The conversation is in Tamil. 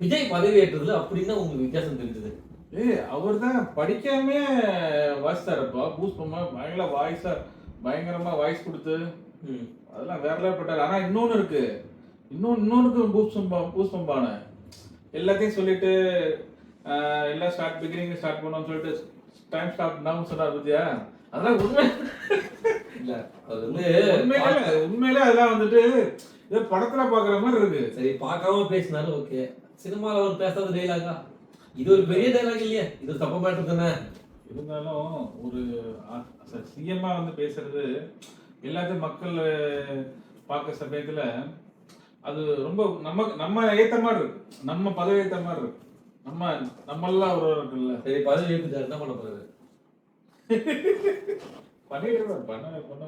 விஜய் பதவி ஏற்றதுல அப்படின்னா உங்களுக்கு வித்தியாசம் தெரிஞ்சது? அவர் தான் படிக்காமே வாசித்தாருப்பா. பூஸ்ட் பண்ண பயங்கரமா வாய்ஸ் கொடுத்து அதெல்லாம் வேற லெவல் பட்டாரு. ஆனா இன்னொன்னு இருக்கு, இன்னொன்னுக்கு பூஸ்ட் பம்பான எல்லாத்தையும் சொல்லிட்டு எல்லாம் ஸ்டார்ட் பண்ணோம்னு சொல்லிட்டு டைம் ஸ்டாப் நவ் சொன்னார் பத்தியா? அதெல்லாம் இல்ல அது வந்து உண்மையிலே அதெல்லாம் வந்துட்டு ஏதோ படத்துல பாக்குற மாதிரி இருக்கு. சரி, பார்க்காம பேசினாலும் ஓகே. சினிமால அவர் பேசாத டைலாகா இது ஒரு பெரிய டைலாக் இல்லையா? இது தப்ப மேட்டர் தானே. இருந்தாலும் ஒரு சிஎம்மா வந்து பேசுறது எல்லாத்தையும் மக்கள் பார்க்க சமயத்துல அது ரொம்ப நம்ம ஏத்த மாதிரி இருக்கு, நம்ம பதவி ஏத்த மாதிரி இருக்கு. நம்மெல்லாம் ஒரு இருக்குல்ல. சரி, பதவி ஏற்றுட்டாரு என்ன பண்ண போறாரு? பண்ணிட்டு பண்ண